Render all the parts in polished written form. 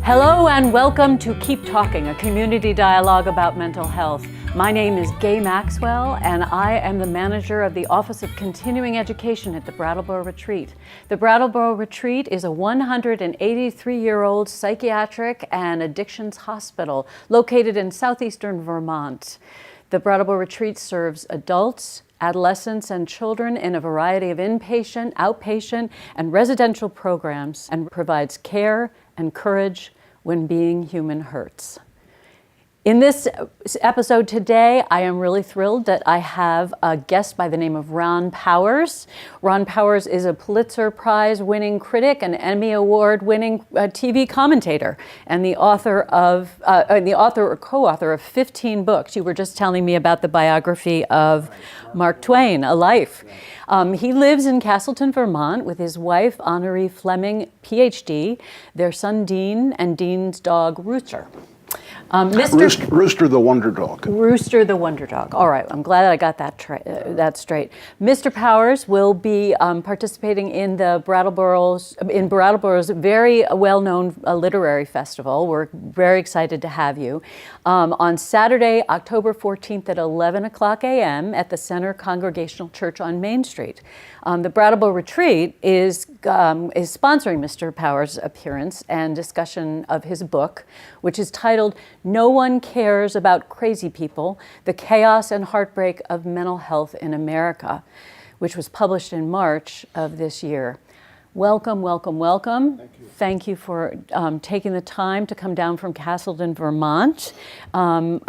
Hello and welcome to Keep Talking, a community dialogue about mental health. My name is Gay Maxwell and I am the manager of the Office of Continuing Education at the Brattleboro Retreat. The Brattleboro Retreat is a 183-year-old psychiatric and addictions hospital located in southeastern Vermont. The Brattleboro Retreat serves adults, adolescents, and children in a variety of inpatient, outpatient, and residential programs and provides care and courage when being human hurts. In this episode today, I am really thrilled that I have a guest by the name of Ron Powers. Ron Powers is a Pulitzer Prize-winning critic and Emmy Award-winning TV commentator, and the author or co-author of 15 books. You were just telling me about the biography of Mark Twain, A Life. He lives in Castleton, Vermont, with his wife, Honoree Fleming, PhD, their son, Dean, and Dean's dog, Rooster. Rooster the Wonder Dog. Rooster the Wonder Dog. All right, I'm glad I got that straight. Mr. Powers will be participating in Brattleboro's very well-known literary festival. We're very excited to have you. On Saturday, October 14th at 11 o'clock a.m. at the Centre Congregational Church on Main Street. The Brattleboro Retreat is sponsoring Mr. Powers' appearance and discussion of his book, which is titled No One Cares About Crazy People, The Chaos and Heartbreak of Mental Health in America, which was published in March of this year. Welcome, welcome, welcome. Thank you. Thank you for taking the time to come down from Castleton, Vermont. I'm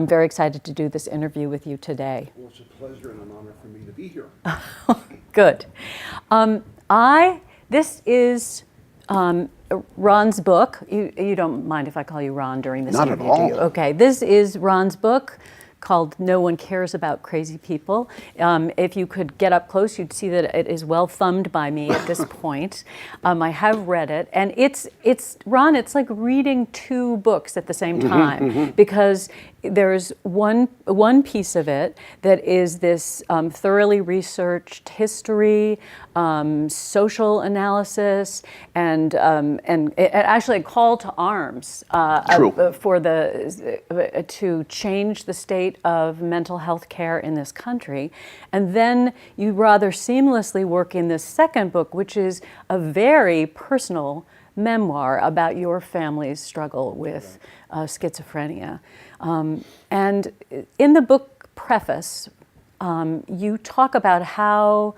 very excited to do this interview with you today. Well, it's a pleasure and an honor for me to be here. Good. This is Ron's book. You don't mind if I call you Ron during this interview? Not at all. Do you? Okay. This is Ron's book called No One Cares About Crazy People. If you could get up close, you'd see that it is well thumbed by me at this point. I have read it, and it's Ron, it's like reading two books at the same time, because there's one piece of it that is this thoroughly researched history, social analysis, and actually a call to arms to change the state of mental health care in this country. And then you rather seamlessly work in this second book, which is a very personal memoir about your family's struggle with schizophrenia. And in the book preface, you talk about how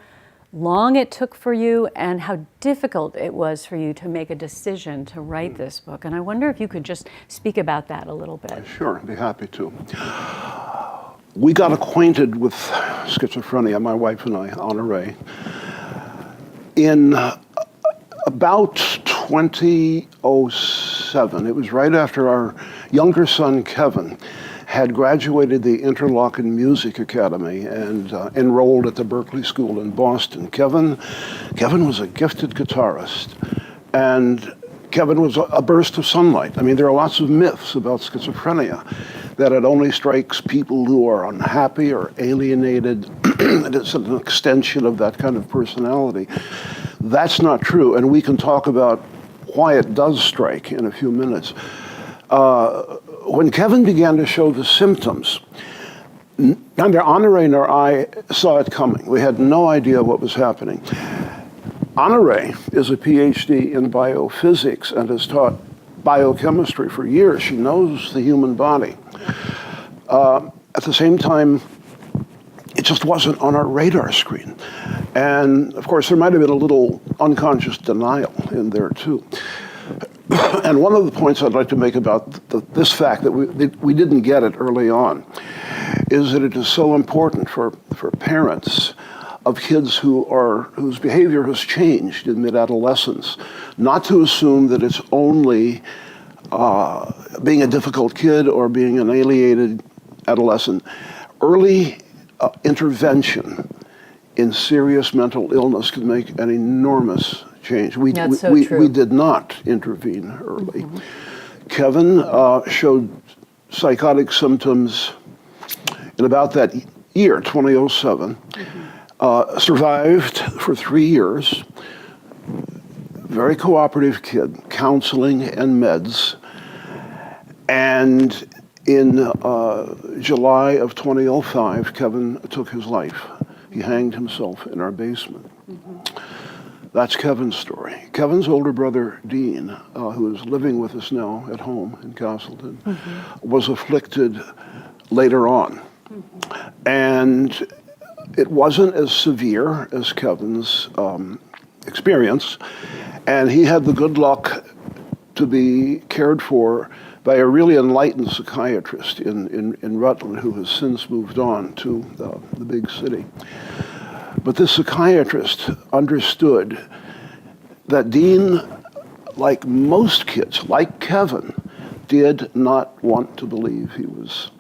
long it took for you and how difficult it was for you to make a decision to write this book. And I wonder if you could just speak about that a little bit. Sure, I'd be happy to. We got acquainted with schizophrenia, my wife and I, Honoree, in about 2007. It was right after our younger son, Kevin, had graduated the Interlochen Music Academy and enrolled at the Berklee School in Boston. Kevin was a gifted guitarist, and Kevin was a burst of sunlight. I mean, there are lots of myths about schizophrenia, that it only strikes people who are unhappy or alienated, that it's an extension of that kind of personality. That's not true, and we can talk about why it does strike in a few minutes. When Kevin began to show the symptoms, neither Honoree nor I saw it coming. We had no idea what was happening. Honoree is a PhD in biophysics and has taught biochemistry for years. She knows the human body. At the same time, it just wasn't on our radar screen. And of course, there might have been a little unconscious denial in there too. And one of the points I'd like to make about this fact that we didn't get it early on is that it is so important for parents of kids whose behavior has changed in mid-adolescence not to assume that it's only being a difficult kid or being an alienated adolescent. Early intervention in serious mental illness can make an enormous change. We did not intervene early. Mm-hmm. Kevin showed psychotic symptoms in about that year, 2007. Mm-hmm. Survived for 3 years. very cooperative kid, counseling and meds. And in July of 2005, Kevin took his life. He hanged himself in our basement. That's Kevin's story. Kevin's older brother, Dean, who is living with us now at home in Castleton, was afflicted later on. And it wasn't as severe as Kevin's experience. And he had the good luck to be cared for by a really enlightened psychiatrist in Rutland, who has since moved on to the big city. But this psychiatrist understood that Dean, like most kids, like Kevin, did not want to believe he was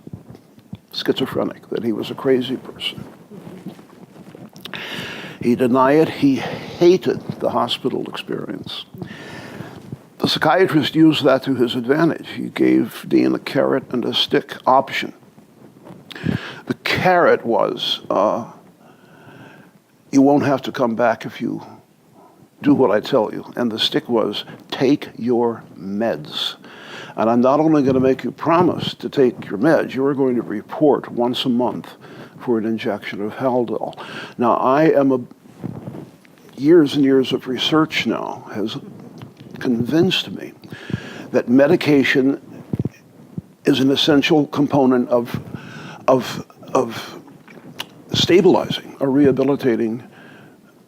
schizophrenic, that he was a crazy person. He denied it. He hated the hospital experience. The psychiatrist used that to his advantage. He gave Dean a carrot and a stick option. The carrot was, you won't have to come back if you do what I tell you. And the stick was, take your meds. And I'm not only going to make you promise to take your meds, you are going to report once a month for an injection of Haldol. Now, years and years of research now has convinced me that medication is an essential component of stabilizing or rehabilitating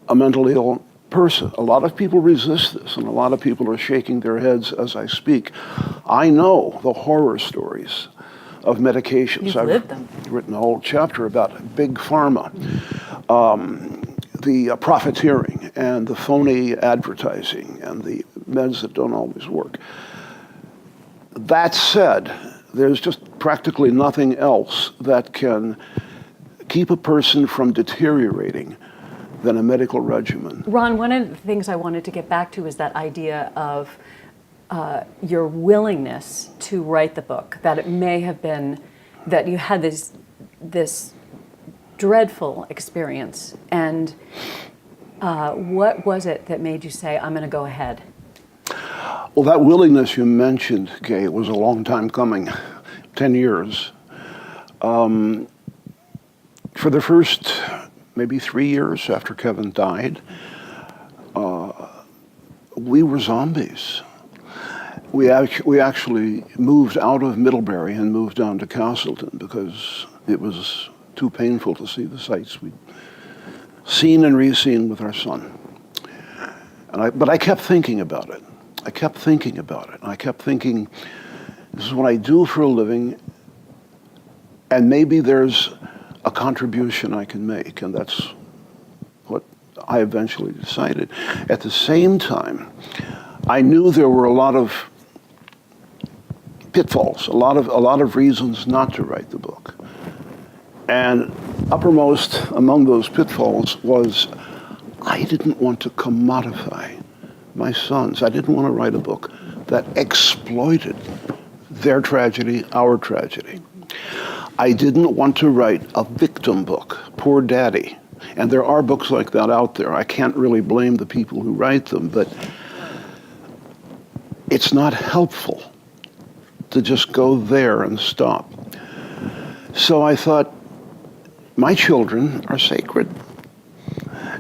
a mentally ill person. A lot of people resist this, and a lot of people are shaking their heads as I speak. I know the horror stories of medications. You've lived them. I've written a whole chapter about big pharma, the profiteering and the phony advertising and the meds that don't always work. That said, there's just practically nothing else that can keep a person from deteriorating than a medical regimen. Ron, one of the things I wanted to get back to is that idea of your willingness to write the book, that it may have been that you had this dreadful experience, and what was it that made you say, I'm going to go ahead? Well, that willingness you mentioned, Kay, was a long time coming, 10 years. For the first maybe 3 years after Kevin died, we were zombies. We actually moved out of Middlebury and moved down to Castleton because it was too painful to see the sights we'd seen and re-seen with our son. But I kept thinking about it. I kept thinking, this is what I do for a living, and maybe there's a contribution I can make, and that's what I eventually decided. At the same time, I knew there were a lot of pitfalls, a lot of reasons not to write the book. And uppermost among those pitfalls was I didn't want to commodify my sons. I didn't want to write a book that exploited their tragedy, our tragedy. I didn't want to write a victim book, poor daddy. And there are books like that out there. I can't really blame the people who write them, but it's not helpful to just go there and stop. So I thought, my children are sacred,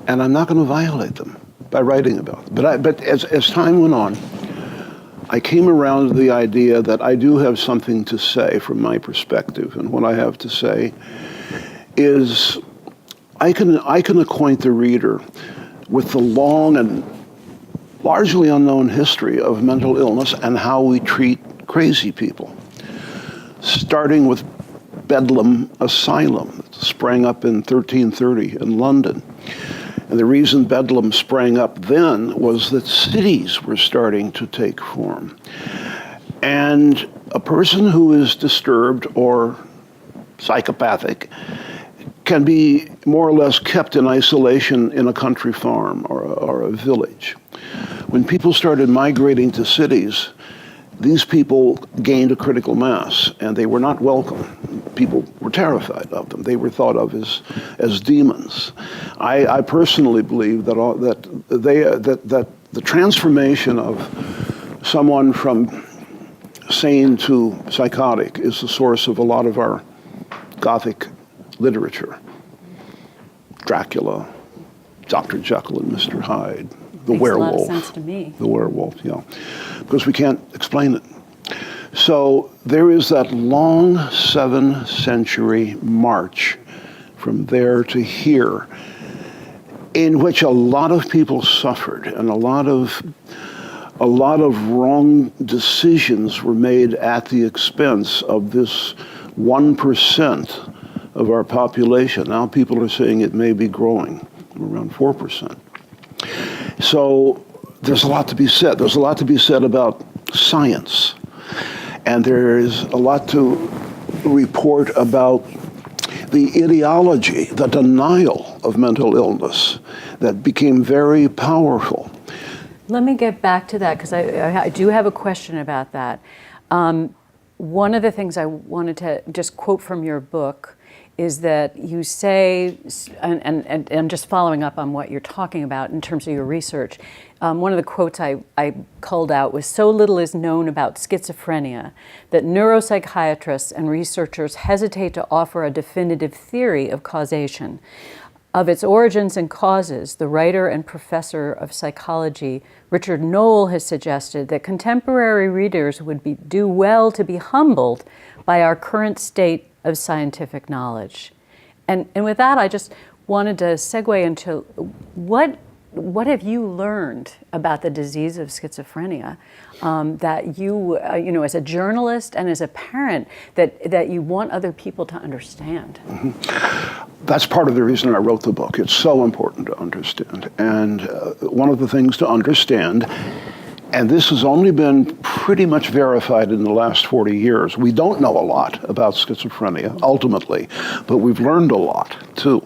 and I'm not going to violate them by writing about them. But as time went on, I came around to the idea that I do have something to say from my perspective, and what I have to say is I can acquaint the reader with the long and largely unknown history of mental illness and how we treat crazy people, starting with Bedlam Asylum that sprang up in 1330 in London. And the reason Bedlam sprang up then was that cities were starting to take form. And a person who is disturbed or psychopathic can be more or less kept in isolation in a country farm or a village. When people started migrating to cities, these people gained a critical mass, and they were not welcome. People were terrified of them. They were thought of as demons. I personally believe that the transformation of someone from sane to psychotic is the source of a lot of our Gothic literature. Dracula, Dr. Jekyll and Mr. Hyde, the werewolf. Makes a lot of sense to me. The werewolf, yeah. Because we can't explain it. So there is that long 7th century march from there to here, in which a lot of people suffered and a lot of wrong decisions were made at the expense of this 1% of our population. Now people are saying it may be growing, around 4%. So there's a lot to be said. There's a lot to be said about science. And there is a lot to report about the ideology, the denial of mental illness that became very powerful. Let me get back to that, because I do have a question about that. One of the things I wanted to just quote from your book is that you say, and I'm just following up on what you're talking about in terms of your research. One of the quotes I culled out was, "So little is known about schizophrenia that neuropsychiatrists and researchers hesitate to offer a definitive theory of causation. Of its origins and causes, the writer and professor of psychology, Richard Knoll, has suggested that contemporary readers would do well to be humbled by our current state of scientific knowledge." And with that, I just wanted to segue into what have you learned about the disease of schizophrenia that you, as a journalist and as a parent, that you want other people to understand? Mm-hmm. That's part of the reason I wrote the book. It's so important to understand. And one of the things to understand, and this has only been pretty much verified in the last 40 years. We don't know a lot about schizophrenia, ultimately, but we've learned a lot, too.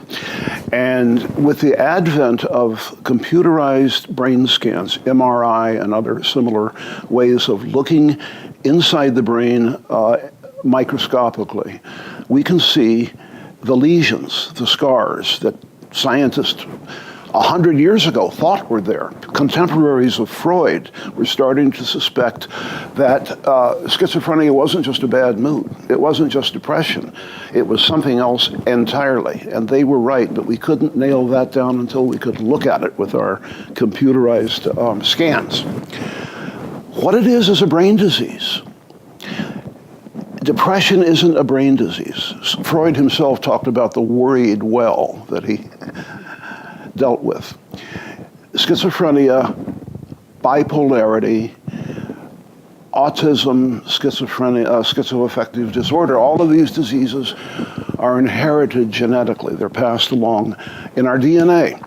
And with the advent of computerized brain scans, MRI and other similar ways of looking inside the brain microscopically, we can see the lesions, the scars that scientists 100 years ago thought were there. Contemporaries of Freud were starting to suspect that schizophrenia wasn't just a bad mood. It wasn't just depression. It was something else entirely. And they were right, but we couldn't nail that down until we could look at it with our computerized scans. What it is a brain disease. Depression isn't a brain disease. Freud himself talked about the worried well that he dealt with. Schizophrenia, bipolarity, autism, schizophrenia, schizoaffective disorder, all of these diseases are inherited genetically. They're passed along in our DNA.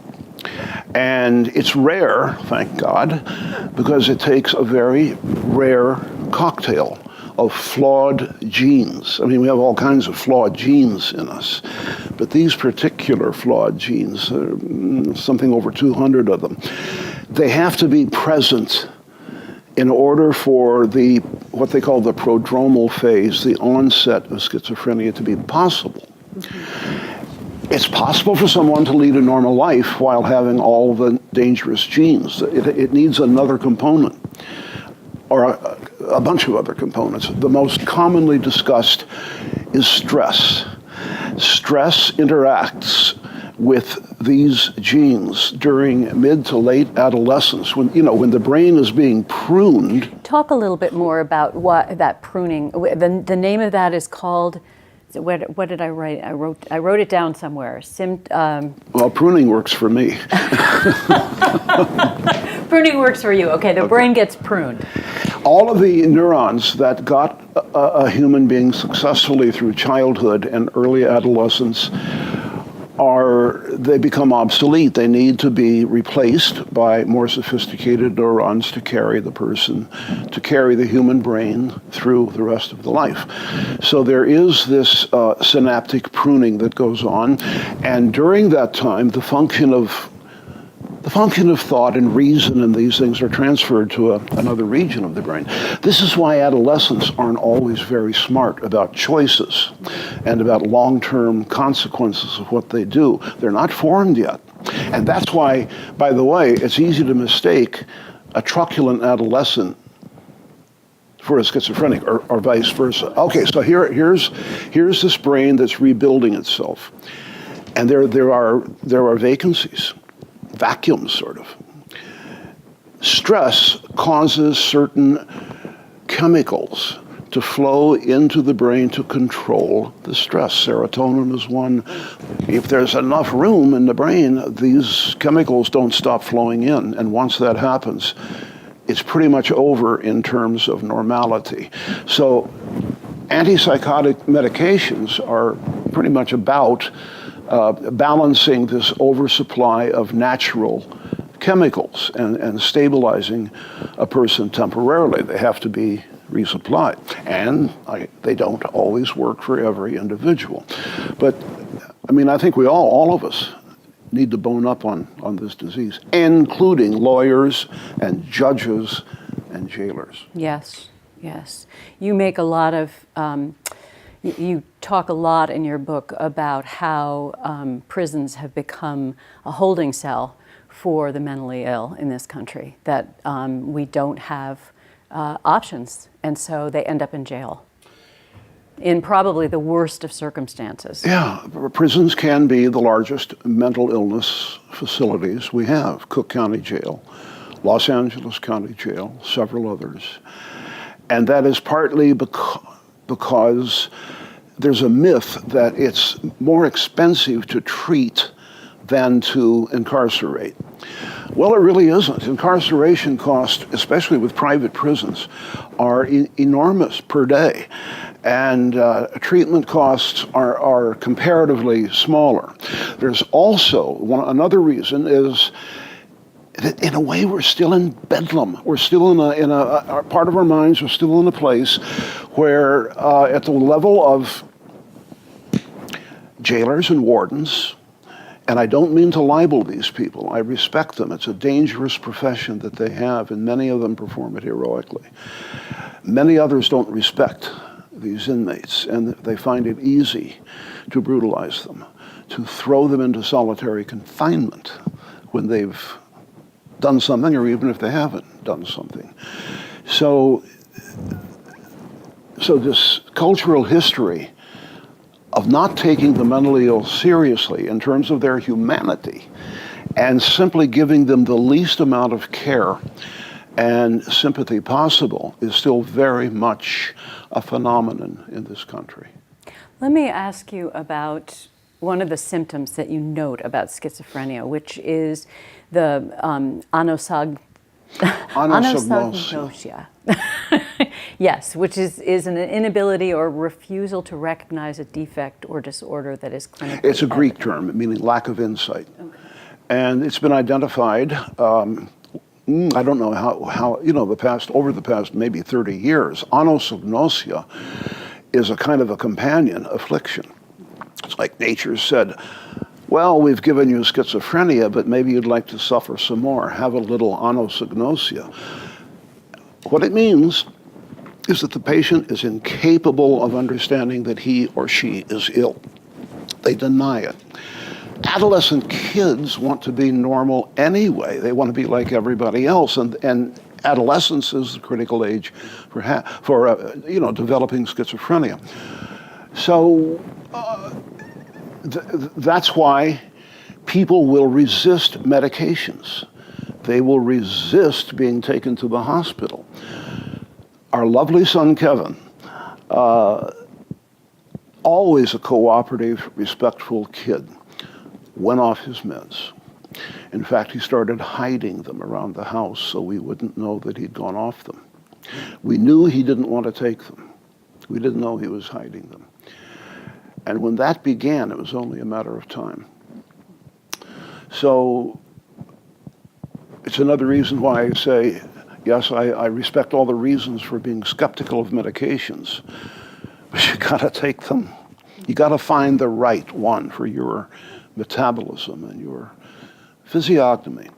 And it's rare, thank God, because it takes a very rare cocktail of flawed genes. I mean, we have all kinds of flawed genes in us, but these particular flawed genes, something over 200 of them, they have to be present in order for what they call the prodromal phase, the onset of schizophrenia, to be possible. Mm-hmm. It's possible for someone to lead a normal life while having all the dangerous genes. It needs another component, or a bunch of other components. The most commonly discussed is stress. Stress interacts with these genes during mid to late adolescence, when the brain is being pruned. Talk a little bit more about what that pruning, the name of that is called. What did I write? I wrote it down somewhere. Well, pruning works for me. Pruning works for you. Okay, the brain gets pruned. All of the neurons that got a human being successfully through childhood and early adolescence they become obsolete. They need to be replaced by more sophisticated neurons to carry the human brain through the rest of the life. So there is this synaptic pruning that goes on, and during that time, the function of thought and reason and these things are transferred to another region of the brain. This is why adolescents aren't always very smart about choices and about long-term consequences of what they do. They're not formed yet. And that's why, by the way, it's easy to mistake a truculent adolescent for a schizophrenic, or vice versa. Okay, so here's this brain that's rebuilding itself, and there are vacancies, vacuums, sort of. Stress causes certain chemicals to flow into the brain to control the stress. Serotonin is one. If there's enough room in the brain, these chemicals don't stop flowing in, and once that happens, it's pretty much over in terms of normality. So antipsychotic medications are pretty much about balancing this oversupply of natural chemicals and stabilizing a person temporarily. They have to be resupplied, and they don't always work for every individual. But I mean, I think all of us need to bone up on this disease, including lawyers and judges and jailers. Yes, yes. You make a lot of, you talk a lot in your book about how prisons have become a holding cell for the mentally ill in this country, that we don't have options, and so they end up in jail in probably the worst of circumstances. Yeah, prisons can be the largest mental illness facilities we have. Cook County Jail, Los Angeles County Jail, several others. And that is partly because there's a myth that it's more expensive to treat than to incarcerate. Well, it really isn't. Incarceration costs, especially with private prisons, are enormous per day. And treatment costs are comparatively smaller. There's also another reason is that in a way we're still in bedlam. We're still in a part of our minds are still in a place where at the level of jailers and wardens, and I don't mean to libel these people, I respect them. It's a dangerous profession that they have, and many of them perform it heroically. Many others don't respect these inmates, and they find it easy to brutalize them, to throw them into solitary confinement when they've done something, or even if they haven't done something. So this cultural history of not taking the mentally ill seriously in terms of their humanity and simply giving them the least amount of care and sympathy possible is still very much a phenomenon in this country. Let me ask you about one of the symptoms that you note about schizophrenia, which is the anosognosia. Yes, which is an inability or refusal to recognize a defect or disorder that is clinically It's a Greek evident. term, meaning lack of insight. Okay. And it's been identified, I don't know how over the past maybe 30 years, anosognosia is a kind of a companion affliction. It's like nature said, well, we've given you schizophrenia, but maybe you'd like to suffer some more. Have a little anosognosia. What it means is that the patient is incapable of understanding that he or she is ill. They deny it. Adolescent kids want to be normal anyway. They want to be like everybody else, and adolescence is the critical age for developing schizophrenia. So that's why people will resist medications. They will resist being taken to the hospital. Our lovely son, Kevin, always a cooperative, respectful kid, went off his meds. In fact, he started hiding them around the house so we wouldn't know that he'd gone off them. We knew he didn't want to take them. We didn't know he was hiding them. And when that began, it was only a matter of time. So it's another reason why I say, yes, I respect all the reasons for being skeptical of medications, but you gotta take them. You gotta find the right one for your metabolism and your physiognomy.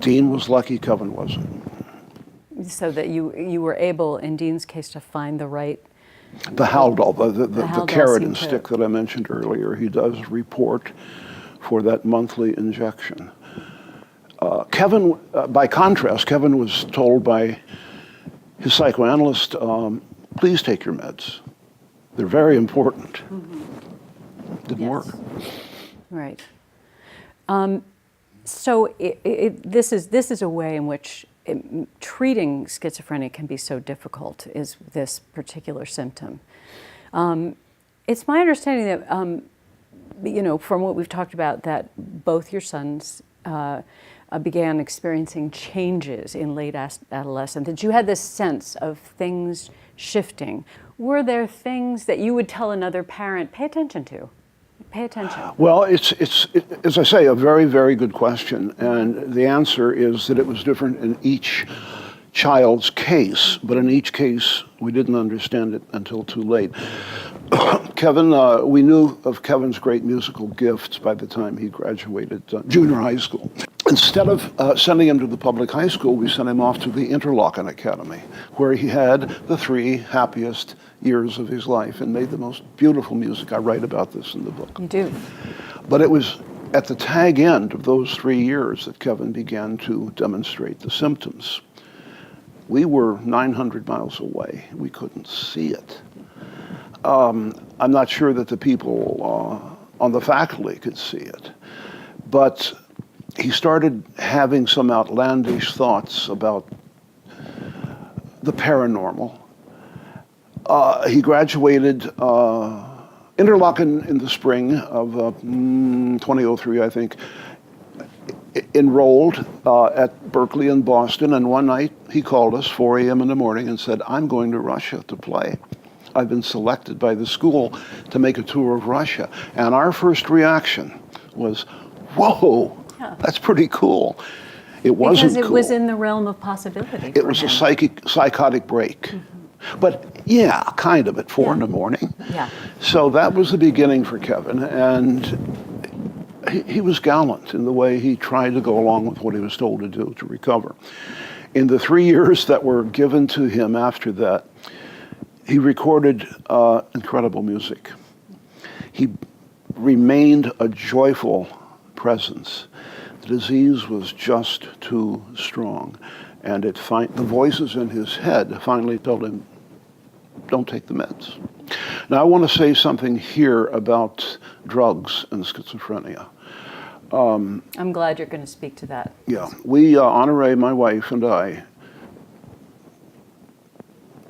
Dean was lucky, Kevin wasn't. So that you were able, in Dean's case, to find the right... The Haldol, the Haldol carrot seemed stick that I mentioned earlier, he does report for that monthly injection. Kevin, by contrast, Kevin was told by his psychoanalyst, please take your meds. They're very important. Didn't work. Right. So this is a way in which treating schizophrenia can be so difficult, is this particular symptom. It's my understanding that, from what we've talked about, that both your sons began experiencing changes in late adolescence, that you had this sense of things shifting. Were there things that you would tell another parent, pay attention to? Pay attention. Well, it's as I say, a very, very good question. And the answer is that it was different in each child's case, but in each case, we didn't understand it until too late. Kevin, we knew of Kevin's great musical gifts by the time he graduated junior high school. Instead of sending him to the public high school, we sent him off to the Interlochen Academy, where he had the 3 happiest years of his life and made the most beautiful music. I write about this in the book. You do. But it was at the tag end of those 3 years that Kevin began to demonstrate the symptoms. We were 900 miles away. We couldn't see it. I'm not sure that the people on the faculty could see it, but he started having some outlandish thoughts about the paranormal. He graduated Interlochen in the spring of 2003, I think, enrolled at Berkeley in Boston, and one night he called us 4 a.m. in the morning and said, I'm going to Russia to play. I've been selected by the school to make a tour of Russia. And our first reaction was, whoa, that's pretty cool. It wasn't because it cool. was in the realm of possibility. It was a psychotic break. But yeah, kind of at 4 in the morning. Yeah. So that was the beginning for Kevin. And he was gallant in the way he tried to go along with what he was told to do to recover. In the 3 years that were given to him after that, he recorded incredible music. He remained a joyful presence. The disease was just too strong. And the voices in his head finally told him, don't take the meds. Now, I want to say something here about drugs and schizophrenia. I'm glad you're going to speak to that. Yeah, we, Honore, my wife, and I,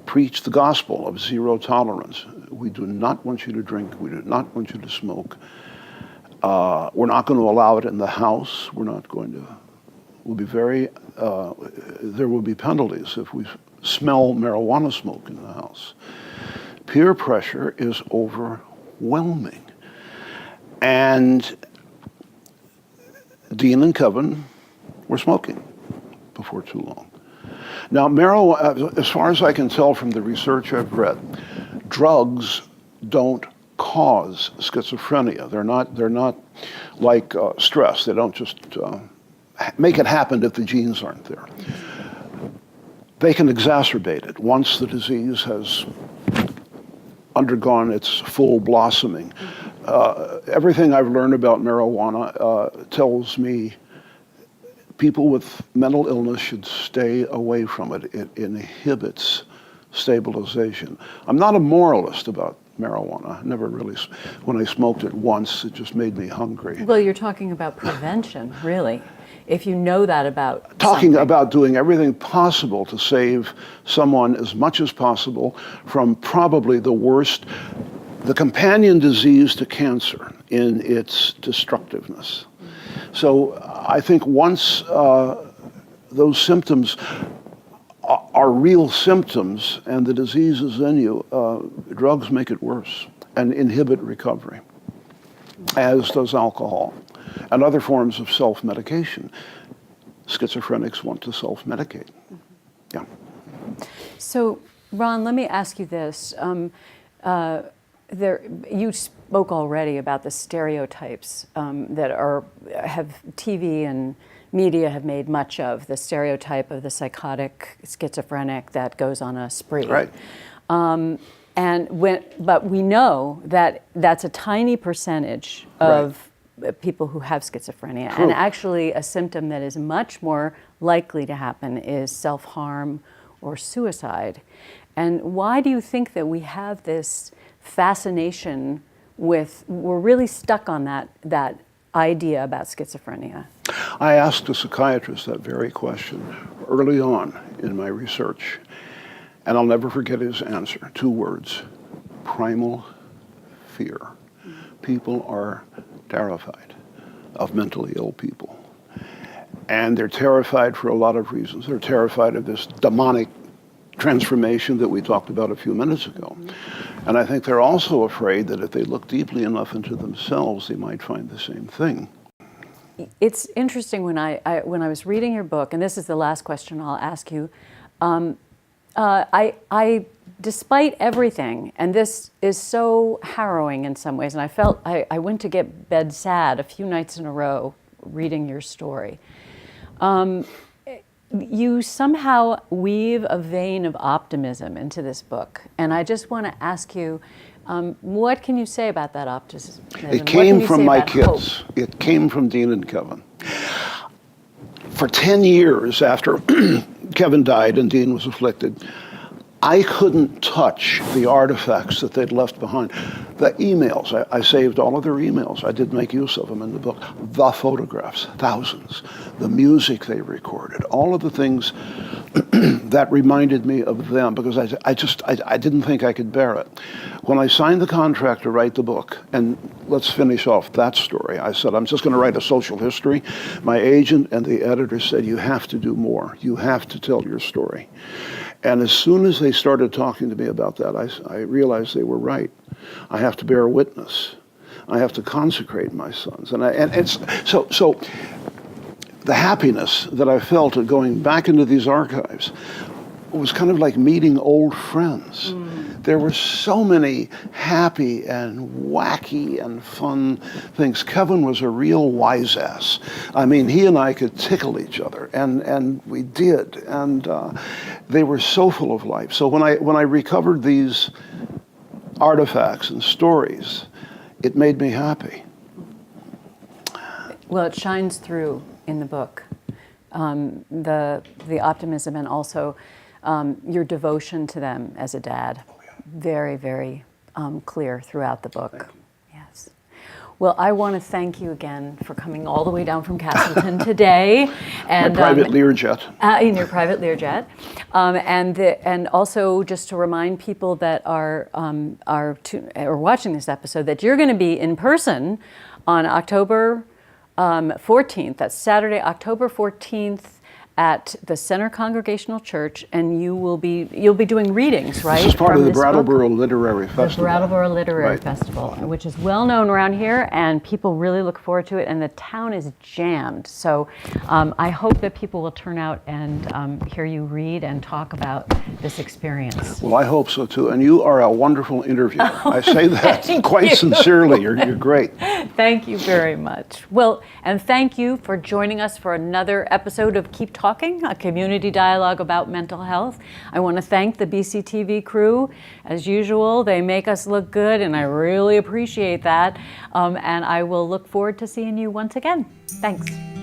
preach the gospel of zero tolerance. We do not want you to drink. We do not want you to smoke. We're not going to allow it in the house. We're not going to. We'll be very. There will be penalties if we smell marijuana smoke in the house. Peer pressure is overwhelming, and Dean and Kevin were smoking before too long. Now, marijuana, as far as I can tell from the research I've read, drugs don't cause schizophrenia. They're not like stress. They don't just make it happen if the genes aren't there. They can exacerbate it once the disease has undergone its full blossoming. Everything I've learned about marijuana tells me people with mental illness should stay away from it. It inhibits stabilization. I'm not a moralist about marijuana. Never really. When I smoked it once, it just made me hungry. Well, you're talking about prevention, really. If you know that about talking something. About doing everything possible to save someone as much as possible from probably the worst, the companion disease to cancer in its destructiveness. So I think once those symptoms are real symptoms and the disease is in you, drugs make it worse and inhibit recovery, as does alcohol and other forms of self-medication. Schizophrenics want to self-medicate. Yeah. So, Ron, let me ask you this. You spoke already about the stereotypes that have TV and media have made much of, the stereotype of the psychotic schizophrenic that goes on a spree. Right. But we know that that's a tiny percentage of people who have schizophrenia. True. And actually, a symptom that is much more likely to happen is self-harm or suicide. And why do you think that we have this fascination with, we're really stuck on that idea about schizophrenia? I asked a psychiatrist that very question early on in my research, and I'll never forget his answer. 2 words: primal fear. People are terrified of mentally ill people. And they're terrified for a lot of reasons. They're terrified of this demonic transformation that we talked about a few minutes ago. And I think they're also afraid that if they look deeply enough into themselves, they might find the same thing. It's interesting when I was reading your book, and this is the last question I'll ask you. Despite everything, and this is so harrowing in some ways, and I felt I went to get bed sad a few nights in a row reading your story. You somehow weave a vein of optimism into this book, and I just want to ask you, what can you say about that optimism? It came from my kids. It came from Dean and Kevin. For 10 years after Kevin died and Dean was afflicted, I couldn't touch the artifacts that they'd left behind. The emails, I saved all of their emails. I did make use of them in the book. The photographs, thousands. The music they recorded, all of the things that reminded me of them, because I didn't think I could bear it. When I signed the contract to write the book, and let's finish off that story, I said, I'm just going to write a social history. My agent and the editor said, you have to do more. You have to tell your story. And as soon as they started talking to me about that, I realized they were right. I have to bear witness. I have to consecrate my sons. And it's so the happiness that I felt at going back into these archives was kind of like meeting old friends. There were so many happy and wacky and fun things. Kevin was a real wise ass. I mean, he and I could tickle each other, and we did. And they were so full of life. So when I recovered these artifacts and stories, it made me happy. Well, it shines through in the book, the optimism, and also your devotion to them as a dad. Very, very clear throughout the book. Yes. Well, I want to thank you again for coming all the way down from Castleton today. And, my private Learjet. In your private Learjet. And also just to remind people that are watching this episode that you're going to be in person on October 14th. That's Saturday, October 14th. At the Centre Congregational Church, and you'll be doing readings, right? This is part of the Brattleboro Literary Festival. The Brattleboro Literary Festival, which is well known around here, and people really look forward to it, and the town is jammed. So I hope that people will turn out and hear you read and talk about this experience. Well, I hope so too, and you are a wonderful interviewer. I say that quite sincerely. You're great. Thank you very much. Well, and thank you for joining us for another episode of Keep Talking, a community dialogue about mental health. I want to thank the BCTV crew. As usual, they make us look good, and I really appreciate that. And I will look forward to seeing you once again. Thanks.